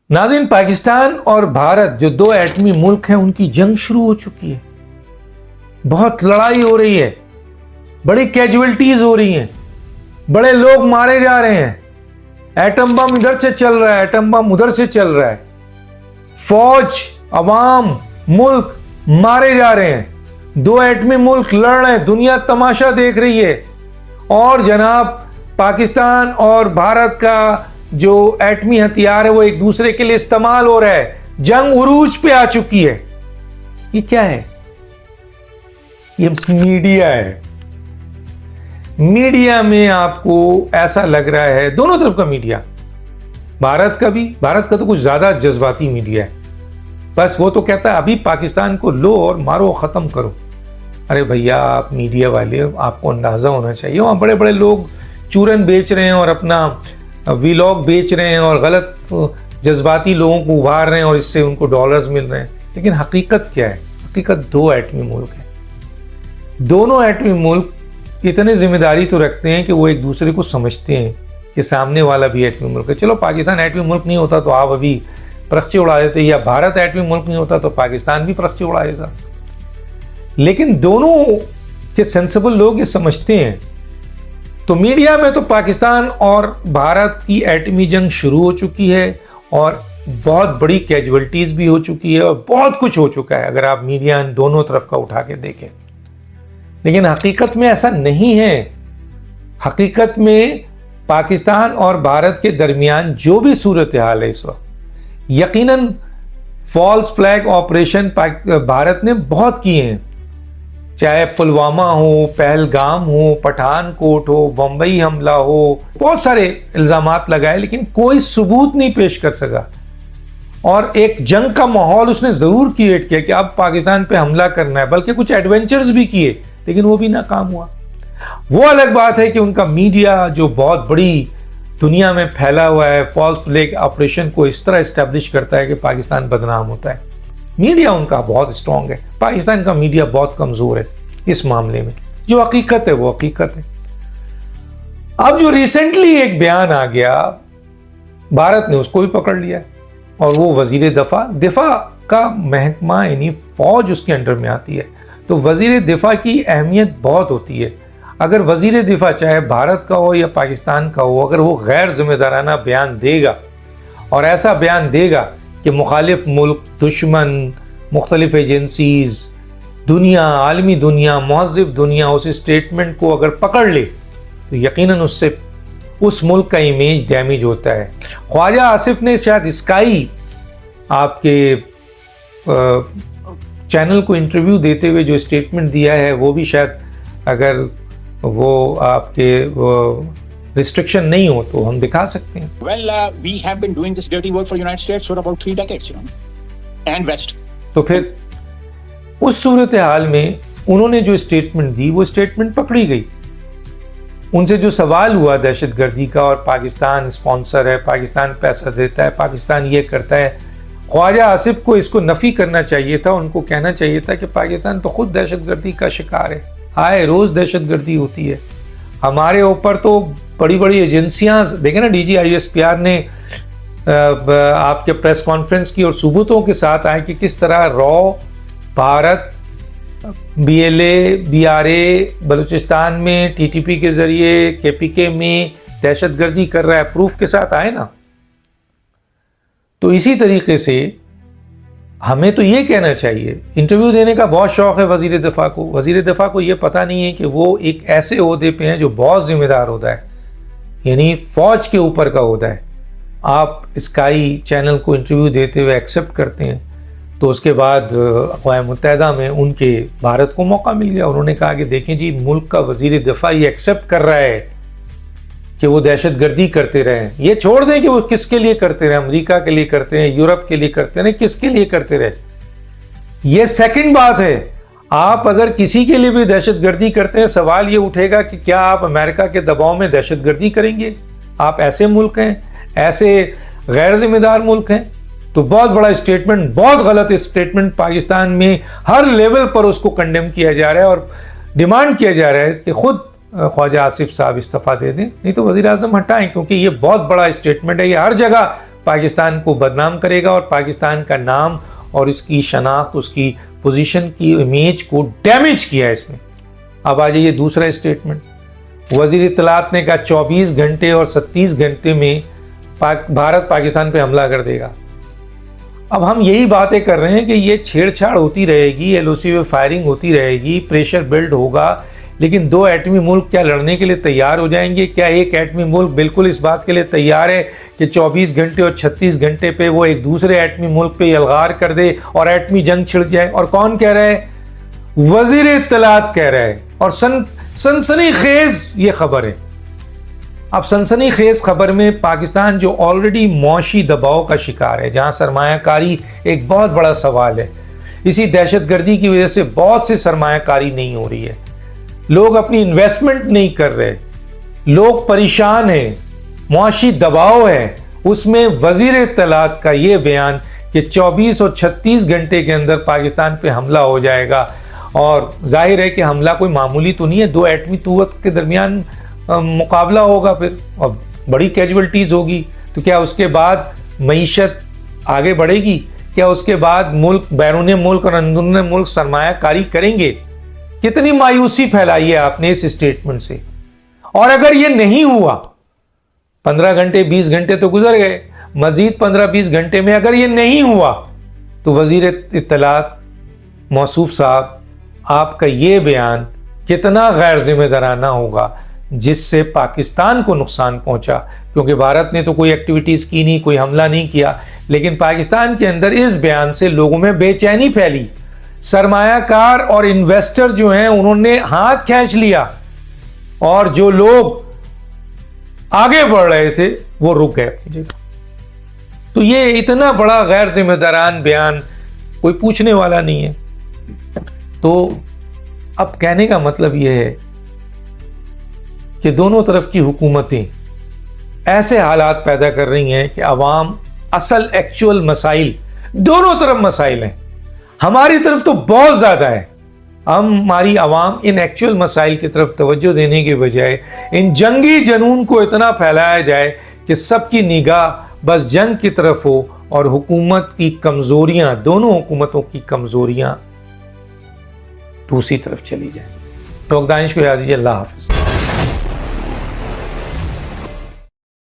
ناظرین، پاکستان اور بھارت جو دو ایٹمی ملک ہیں ان کی جنگ شروع ہو چکی ہے. بہت لڑائی ہو رہی ہے، بڑی کیجویلٹیز ہو رہی ہیں، بڑے لوگ مارے جا رہے ہیں. ایٹم بم ادھر سے چل رہا ہے، ایٹم بم ادھر سے چل رہا ہے. فوج، عوام، ملک مارے جا رہے ہیں. دو ایٹمی ملک لڑ رہے ہیں، دنیا تماشا دیکھ رہی ہے. اور جناب پاکستان اور بھارت کا جو ایٹمی ہتھیار ہے وہ ایک دوسرے کے لیے استعمال ہو رہا ہے. جنگ عروج پہ آ چکی ہے. یہ کیا ہے؟ یہ میڈیا ہے. میڈیا میں آپ کو ایسا لگ رہا ہے، دونوں طرف کا میڈیا، بھارت کا تو کچھ زیادہ جذباتی میڈیا ہے. بس وہ تو کہتا ہے ابھی پاکستان کو لو اور مارو، ختم کرو. ارے بھیا، آپ میڈیا والے، آپ کو اندازہ ہونا چاہیے وہاں بڑے بڑے لوگ چورن بیچ رہے ہیں اور اپنا ویلاگ بیچ رہے ہیں اور غلط جذباتی لوگوں کو ابھار رہے ہیں اور اس سے ان کو ڈالرز مل رہے ہیں. لیکن حقیقت کیا ہے؟ حقیقت دو ایٹمی ملک ہیں. دونوں ایٹمی ملک اتنے ذمہ داری تو رکھتے ہیں کہ وہ ایک دوسرے کو سمجھتے ہیں کہ سامنے والا بھی ایٹمی ملک ہے. چلو پاکستان ایٹمی ملک نہیں ہوتا تو آپ ابھی پرخچے اڑا دیتے، یا بھارت ایٹمی ملک نہیں ہوتا تو پاکستان بھی پرخچے اڑا دیتا. لیکن دونوں کے سینسیبل لوگ یہ سمجھتے ہیں. تو میڈیا میں تو پاکستان اور بھارت کی ایٹمی جنگ شروع ہو چکی ہے اور بہت بڑی کیجویلٹیز بھی ہو چکی ہے اور بہت کچھ ہو چکا ہے اگر آپ میڈیا دونوں طرف کا اٹھا کے دیکھیں. لیکن حقیقت میں ایسا نہیں ہے. حقیقت میں پاکستان اور بھارت کے درمیان جو بھی صورتحال ہے اس وقت، یقیناً فالس فلیگ آپریشن بھارت نے بہت کیے ہیں. چاہے پلوامہ ہو، پہلگام ہو، پٹھان کوٹ ہو، بمبئی حملہ ہو، بہت سارے الزامات لگائے لیکن کوئی ثبوت نہیں پیش کر سکا. اور ایک جنگ کا ماحول اس نے ضرور کریٹ کیا کہ اب پاکستان پہ حملہ کرنا ہے، بلکہ کچھ ایڈونچرز بھی کیے لیکن وہ بھی ناکام ہوا. وہ الگ بات ہے کہ ان کا میڈیا جو بہت بڑی دنیا میں پھیلا ہوا ہے، فالس فلیگ آپریشن کو اس طرح اسٹیبلش کرتا ہے کہ پاکستان بدنام ہوتا ہے. میڈیا ان کا بہت اسٹرانگ ہے، پاکستان کا میڈیا بہت کمزور ہے اس معاملے میں. جو حقیقت ہے وہ حقیقت ہے. اب جو ریسنٹلی ایک بیان آ گیا، بھارت نے اس کو بھی پکڑ لیا اور وہ وزیر دفاع کا محکمہ یعنی فوج اس کے انڈر میں آتی ہے. تو وزیر دفاع کی اہمیت بہت ہوتی ہے. اگر وزیر دفاع چاہے بھارت کا ہو یا پاکستان کا ہو، اگر وہ غیر ذمہ دارانہ بیان دے گا اور ایسا بیان دے گا کہ مخالف ملک، دشمن، مختلف ایجنسیز، دنیا، عالمی دنیا، مہذب دنیا اس اسٹیٹمنٹ کو اگر پکڑ لے تو یقیناً اس سے اس ملک کا امیج ڈیمیج ہوتا ہے. خواجہ آصف نے شاید اسکائی آپ کے چینل کو انٹرویو دیتے ہوئے جو اسٹیٹمنٹ دیا ہے وہ بھی شاید اگر وہ آپ کے ریسٹرکشن نہیں ہو تو ہم دکھا سکتے ہیں. Well, we have been doing this dirty work for United States for about 3 decades, and West. تو پھر اس صورتحال میں انہوں نے جو اسٹیٹمنٹ دی وہ اسٹیٹمنٹ پکڑی گئی. ان سے جو سوال ہوا دہشت گردی کا اور پاکستان اسپانسر ہے، پاکستان پیسہ دیتا ہے، پاکستان یہ کرتا ہے، خواجہ آصف کو اس کو نفی کرنا چاہیے تھا. ان کو کہنا چاہیے تھا کہ پاکستان تو خود دہشت گردی کا شکار ہے، آئے روز دہشت گردی ہوتی ہے. ہمارے اوپر تو بڑی بڑی ایجنسیاں دیکھیں نا، D G I S P R نے آپ کے پریس کانفرنس کی اور ثبوتوں کے ساتھ آئے کہ کس طرح رو، Bharat, B L A, B R A Balochistan میں ٹی ٹی پی کے ذریعے کے پی کے میں دہشت گردی کر رہا ہے، پروف کے ساتھ آئے نا. تو اسی طریقے سے ہمیں تو یہ کہنا چاہیے، انٹرویو دینے کا بہت شوق ہے وزیر دفاع کو. وزیر دفاع کو یہ پتہ نہیں ہے کہ وہ ایک ایسے عہدے پہ ہیں جو بہت ذمہ دار عہدہ ہے، یعنی فوج کے اوپر کا عہدہ ہے. آپ اسکائی چینل کو انٹرویو دیتے ہوئے ایکسیپٹ کرتے ہیں تو اس کے بعد اقوام متحدہ میں ان کے بھارت کو موقع مل گیا. انہوں نے کہا کہ دیکھیں جی، ملک کا وزیر دفاع یہ ایکسیپٹ کر رہا ہے کہ وہ دہشت گردی کرتے رہے. یہ چھوڑ دیں کہ وہ کس کے لیے کرتے رہے، امریکہ کے لیے کرتے ہیں، یورپ کے لیے کرتے ہیں، کس کے لیے کرتے رہے، یہ سیکنڈ بات ہے. آپ اگر کسی کے لیے بھی دہشت گردی کرتے ہیں، سوال یہ اٹھے گا کہ کیا آپ امریکہ کے دباؤ میں دہشت گردی کریں گے؟ آپ ایسے ملک ہیں، ایسے غیر ذمہ دار ملک ہیں. تو بہت بڑا اسٹیٹمنٹ، بہت غلط اسٹیٹمنٹ پاکستان میں ہر لیول پر اس کو کنڈیم کیا جا رہا ہے اور ڈیمانڈ کیا جا رہا ہے کہ خود خواجہ آصف صاحب استعفیٰ دے دیں، نہیں تو وزیر اعظم ہٹائیں، کیونکہ یہ بہت بڑا اسٹیٹمنٹ ہے. یہ ہر جگہ پاکستان کو بدنام کرے گا اور پاکستان کا نام اور اس کی شناخت، اس کی پوزیشن کی امیج کو ڈیمیج کیا ہے اس نے۔ اب آ جائیے دوسرا اسٹیٹمنٹ، وزیر اطلاعات نے کہا 24 گھنٹے اور 37 گھنٹے میں بھارت پاکستان پہ حملہ کر دے گا۔ اب ہم یہی باتیں کر رہے ہیں کہ یہ چھیڑ چھاڑ ہوتی رہے گی، ایل او سی پہ فائرنگ ہوتی رہے گی، پریشر بلڈ ہوگا، لیکن دو ایٹمی ملک کیا لڑنے کے لیے تیار ہو جائیں گے؟ کیا ایک ایٹمی ملک بالکل اس بات کے لیے تیار ہے کہ 24 گھنٹے اور 36 گھنٹے پہ وہ ایک دوسرے ایٹمی ملک پہ یلغار کر دے اور ایٹمی جنگ چھڑ جائے؟ اور کون کہہ رہا ہے؟ وزیر اطلاعات کہہ رہا ہے، اور سنسنی خیز یہ خبر ہے۔ اب سنسنی خیز خبر میں پاکستان جو آلریڈی معاشی دباؤ کا شکار ہے، جہاں سرمایہ کاری ایک بہت بڑا سوال ہے، اسی دہشت گردی کی وجہ سے بہت سے سرمایہ کاری نہیں ہو رہی ہے، لوگ اپنی انویسٹمنٹ نہیں کر رہے، لوگ پریشان ہیں، معاشی دباؤ ہے، اس میں وزیر اطلاعات کا یہ بیان کہ 24 اور 36 گھنٹے کے اندر پاکستان پہ حملہ ہو جائے گا، اور ظاہر ہے کہ حملہ کوئی معمولی تو نہیں ہے، دو ایٹمی قوت کے درمیان مقابلہ ہوگا، پھر اور بڑی کیجولٹیز ہوگی، تو کیا اس کے بعد معیشت آگے بڑھے گی؟ کیا اس کے بعد ملک بیرون ملک اور اندرون ملک سرمایہ کاری کریں گے؟ کتنی مایوسی پھیلائی ہے آپ نے اس اسٹیٹمنٹ سے۔ اور اگر یہ نہیں ہوا، 15 گھنٹے 20 گھنٹے تو گزر گئے، مزید 15-20 گھنٹے میں اگر یہ نہیں ہوا تو وزیر اطلاعات موصوف صاحب، آپ کا یہ بیان کتنا غیر ذمہ دارانہ ہوگا، جس سے پاکستان کو نقصان پہنچا، کیونکہ بھارت نے تو کوئی ایکٹیویٹیز کی نہیں، کوئی حملہ نہیں کیا، لیکن پاکستان کے اندر اس بیان سے لوگوں میں بے چینی پھیلی، سرمایہ کار اور انویسٹر جو ہیں انہوں نے ہاتھ کھینچ لیا، اور جو لوگ آگے بڑھ رہے تھے وہ رک گئے اپنی جگہ۔ تو یہ اتنا بڑا غیر ذمہ داران بیان کوئی پوچھنے والا نہیں ہے۔ تو اب کہنے کا مطلب یہ ہے کہ دونوں طرف کی حکومتیں ایسے حالات پیدا کر رہی ہیں کہ عوام اصل ایکچول مسائل، دونوں طرف مسائل ہیں، ہماری طرف تو بہت زیادہ ہے، ہماری عوام ان ایکچول مسائل کی طرف توجہ دینے کے بجائے ان جنگی جنون کو اتنا پھیلایا جائے کہ سب کی نگاہ بس جنگ کی طرف ہو، اور حکومت کی کمزوریاں، دونوں حکومتوں کی کمزوریاں دوسری طرف چلی جائیں۔ تو دانش کو یاد دیجیے، اللہ حافظ۔